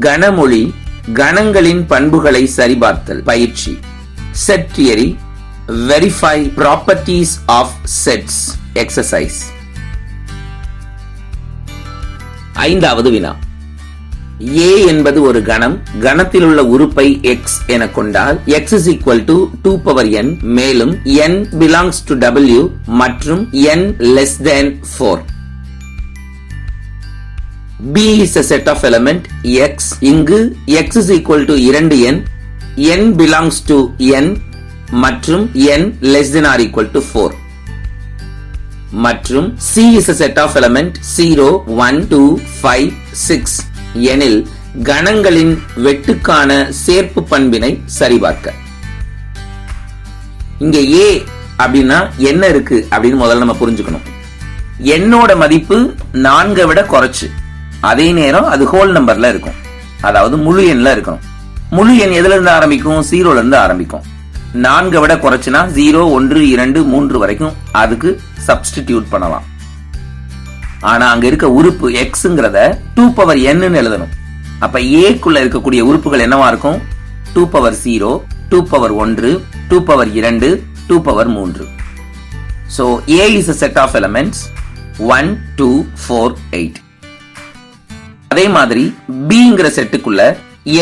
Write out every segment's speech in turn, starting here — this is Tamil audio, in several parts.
கணமொழி கணங்களின் பண்புகளை சரிபார்த்தல் பயிற்சி. Set theory, verify properties of sets exercise. 5வது வினா. A என்பது ஒரு கணம். கணத்தில் உள்ள உறுப்பை x என கொண்டால் x is equal to 2 power n, மேலும் n belongs to W மற்றும் n less than 4. B is a set of element x. இங்கு x is equal to 2n, n belongs to n மற்றும் n less than or equal to 4. மற்றும் C is a set of element 0, 1, 2, 5, 6 எனில் கணங்களின் வெட்டுக்கான சேர்ப்பு பண்பினை சரிபார்க்க. இங்க A அப்படின்னா என்ன இருக்கு அப்படின்னு முதல்ல நம்ம புரிஞ்சுக்கணும். என்னோட மதிப்பு 4 விட குறைச்சு, அதே நேரம் அது ஹோல் நம்பர்ல இருக்கும், அதாவது முழு எண்ல இருக்கணும். முழு எண் எதுல இருந்து ஆரம்பிக்கும்? 0ல இருந்து ஆரம்பிக்கும். 4 விட குறைச்சுனா 0, 1, 2, 3 வரைக்கும் அதுக்கு சப்ஸ்டிடியூட் பண்ணலாம். ஆனா அங்க இருக்க உறுப்பு xங்கிறத 2 power n ன்னு எழுதணும். அப்ப A க்குள்ள இருக்கக்கூடிய உறுப்புகள் என்னவா இருக்கும்? 2 power 0, 2 power 1, 2 power 2, 2 power 3. So A is a set of elements 1, 2, 4, 8. அதே மாதிரி Bங்கிற செட்டுக்குள்ள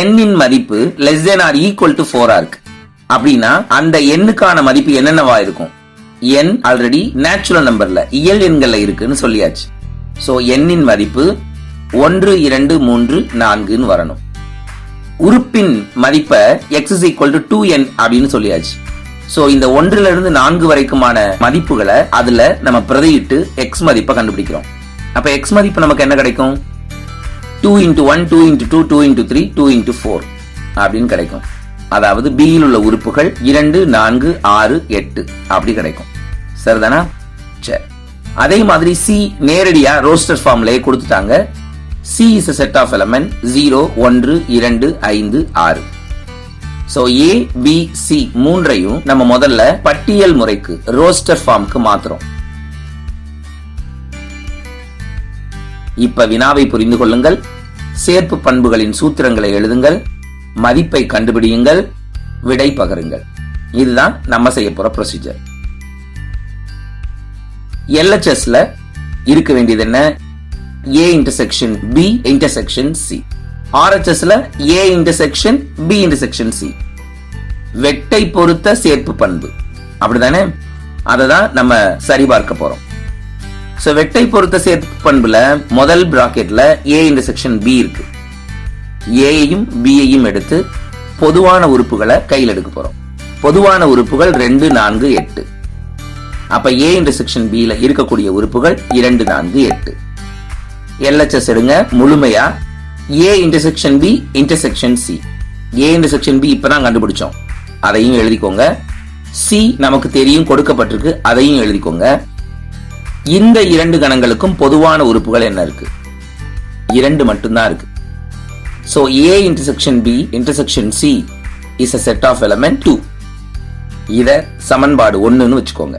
n இன் மதிப்பு less than or equal to 4 இருக்கு. அப்படின்னா அந்த எண்ணுக்கான மதிப்பு என்னென்னவா இருக்கும்? n ஆல்ரெடி நேச்சுரல் நம்பர்ல இயல் எண்கள்ல இருக்குன்னு சொல்லியாச்சு. சோ n இன் மதிப்பு 1, 2, 3, 4 வரணும். உறுப்பின் மதிப்பை x is equal to 2n அப்படின்னு சொல்லியாச்சு. சோ இந்த 1ல இருந்து 4 வரைக்குமான மதிப்புகளை அதுல நம்ம பிரதியிட்டு x மதிப்பை கண்டுபிடிக்கிறோம். அப்ப x மதிப்பு நமக்கு என்ன கிடைக்கும்? 2 into 1, 2 into 2, 2 into 3, 2 into 4 அப்படின்னு கிடைக்கும். அதாவது B யில் உள்ள உறுப்புகள் 2, 4, 6, 8 அப்படி கிடைக்கும். சரிதானா? சரி. அதே மாதிரி C நேரடியா ரோஸ்டர் ஃபார்ம்லயே கொடுத்துட்டாங்க. C is a set of element 0, 1, 2, 5, 6. So A, B, C மூன்றையும் நம்ம முதல்ல பட்டியல் முறைக்கு ரோஸ்டர் ஃபார்முக்கு மாத்துறோம். இப்ப வினாவை புரிந்து கொள்ளுங்கள். சேர்ப்பு பண்புகளின் சூத்திரங்களை எழுதுங்கள், மதிப்பை கண்டுபிடியுங்கள், விடை பகருங்கள். இதுதான் நம்ம செய்ய போற ப்ரொசீஜர். LHSல இருக்க வேண்டியது என்ன? A intersection B intersection C. RHSல A intersection B intersection C. வெட்டை பொறுத்த சேர்ப்பு பண்பு, அப்படிதானே? அததான் நம்ம சரிபார்க்க போறோம். சோ வெட்டை பொறுத்த சேர்ப்பு பண்புல முதல் பிராக்கெட்ல A intersection B இருக்கு. A யையும் B யையும் எடுத்து பொதுவான உறுப்புகளை கையில் எடுக்க போறோம். பொதுவான உறுப்புகள் 2, 4, 8. அப்ப A intersection B ல இருக்கக்கூடிய உறுப்புகள் 2, 4, 8. LHS எடுங்க முழுமையா. A intersection B intersection C. A intersection B இப்பதான் கண்டுபிடிச்சோம், அதையும் எழுதிக்கோங்க. C நமக்கு தெரியும், கொடுக்கப்பட்டிருக்கு, அதையும் எழுதிக்கோங்க. இந்த 2 கணங்களுக்கும் பொதுவான உறுப்புகள் என்ன இருக்கு? 2 மட்டும்தான் இருக்கு. So A intersection B intersection C is a set of element 2. இத சமன்பாடு 1ன்னு வச்சுக்கோங்க.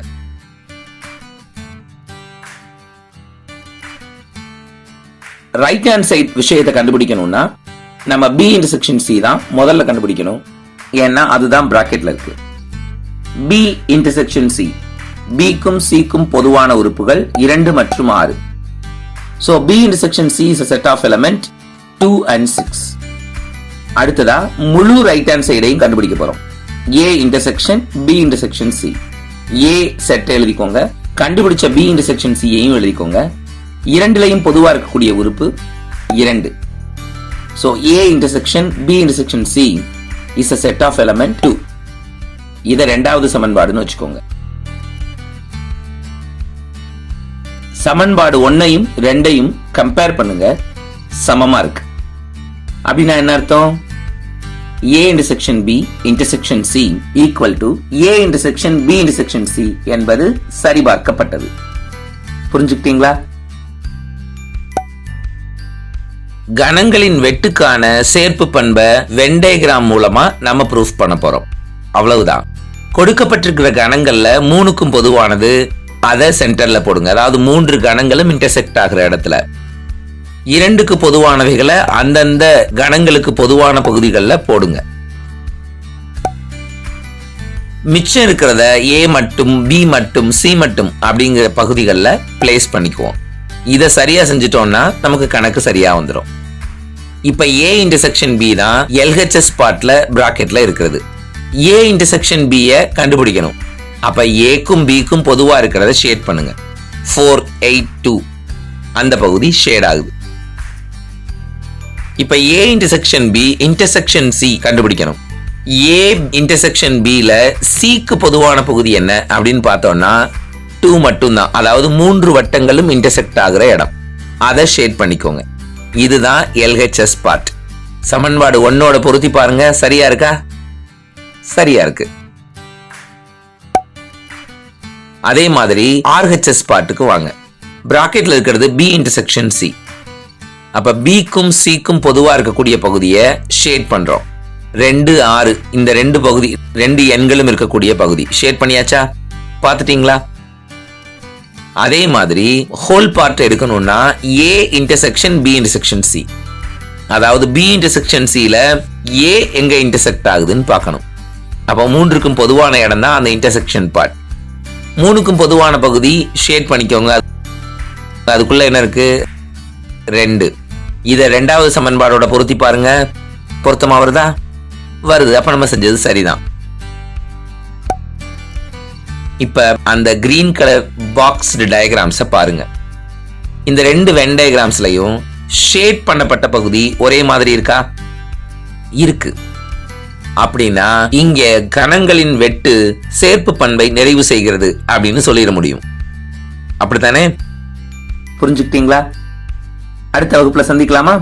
ரைட் ஹேண்ட் சைட் விஷயத்தை கண்டுபிடிக்கணும்னா நம்ம B intersection C தான் முதல்ல கண்டுபிடிக்கணும். ஏன்னா அதுதான் பிராக்கெட்ல இருக்கு. B intersection C. B க்கும் C க்கும் பொதுவான உறுப்புகள் 2 மற்றும் 6. So B intersection C is a set of element 2 and 6. அடுத்ததா முழு ரைட் ஹேண்ட் சைடையும் கண்டுபிடிக்க போறோம். A intersection B intersection C. A set எழுதிக்கோங்க, கண்டுபிடிச்ச B intersection C யையும் எழுதிக்கோங்க. இரண்டிலையும் பொதுவா இருக்கக்கூடிய உறுப்பு 2. So A intersection B intersection C is a set of element 2. இத இரண்டாவது சமன்பாடுன்னு வச்சுக்கோங்க. சமன்பாடு 1ஐயும் 2ஐயும் கம்பேர் பண்ணுங்க, சமமா இருக்கு. அப்படின்னா என்ன அர்த்தம்? A intersection B intersection C equal to A intersection B intersection C என்பது சரிபார்க்கப்பட்டது. புரிஞ்சுக்கிட்டீங்களா? கணங்களின் வெட்டுக்கான சேர்ப்பு பண்பை வென் டயகிராம் மூலமா நம்ம ப்ரூஃப் பண்ண போறோம். அவ்வளவுதான். கொடுக்கப்பட்டிருக்கிற கணங்கள்ல 3க்கும் பொதுவானது, அதை சென்டர்ல போடுங்க. அதாவது 3 கணங்களும் இன்டர்செக்ட் ஆகிற இடத்துல இரண்டுக்கு பொதுவானவைகளை அந்தந்த கணங்களுக்கு பொதுவான பகுதிகளில் போடுங்க. மிச்சம் இருக்கிறத A மட்டும் B மட்டும் C மட்டும் அப்படிங்கிற பகுதிகளில் பிளேஸ் பண்ணிக்குவோம். இதை சரியா செஞ்சிட்டோம்னா நமக்கு கணக்கு சரியா வந்துடும். இப்ப A இன்டர்செக்ஷன் B தான் LHS பார்ட்ல பிராக்கெட்ல இருக்கிறது. A இன்டர்செக்ஷன் B கண்டுபிடிக்கணும். அப்ப Aக்கும் Bக்கும் பொதுவா இருக்கிறத ஷேட் பண்ணுங்க. 482 அந்த பகுதி ஷேட் ஆகுது. இப்ப A intersection B intersection C கண்டுபிடிக்கணும். A இன்டர்செக்ஷன் Bல Cக்கு பொதுவான பகுதி என்ன அப்படின்னு பார்த்தோம்னா 2 மட்டும்தான். அதாவது 3 வட்டங்களும் இன்டர்செக்ட் ஆகுற இடம். அதை ஷேட் பண்ணிக்கோங்க. இதுதான் LHS பார்ட். சமன்பாடு 1 பொருத்தி பாருங்க. சரியா இருக்கா? சரியா இருக்கு. அதே மாதிரி RHS பார்ட்டுக்கு வாங்க. பிராக்கெட்ல இருக்கிறது B இன்டர்செக்ஷன் C. அப்ப Bக்கும் Cக்கும் பொதுவா இருக்கக்கூடிய பகுதியை ஷேட் பண்றோம். 2 6 இந்த ரெண்டு பகுதி, ரெண்டு எண்களும் இருக்கக்கூடிய பகுதி ஷேட் பண்ணியாச்சா? பார்த்துட்டீங்களா? அதே மாதிரி ஹோல் பார்ட் எடுக்கணும்னா A intersection B intersection C. அதாவது B இன்டர்செக்ஷன் Cல A எங்க இன்டர்செக்ட் ஆகுதுன்னு பார்க்கணும். அப்போ 3க்கும் பொதுவான இடம் தான் அந்த இன்டர்செக்ஷன் பார்ட். 3க்கும் பொதுவான பகுதி ஷேட் பண்ணிக்கோங்க. அதுக்குள்ள என்ன இருக்கு? 2. இதை 2வது சமன்பாடோட பொருத்தி பாருங்க. பொருத்தமா வருதா? வருது. அப்ப நம்ம செஞ்சது சரிதான். இப்ப அந்த கிரீன் கலர் பாக்ஸ்டு டயகிராம்ஸை பாருங்க. இந்த 2 வென் டயகிராம்ஸ்லயும் ஷேட் பண்ணப்பட்ட பகுதி ஒரே மாதிரி இருக்கா? இருக்கு. அப்படின்னா இங்க கணங்களின் வெட்டு சேர்ப்பு பண்பை நிறைவு செய்கிறது அப்படின்னு சொல்லிட முடியும். அப்படித்தானே? புரிஞ்சுக்கிட்டீங்களா? அடுத்த வகுப்புல சந்திக்கலாமா?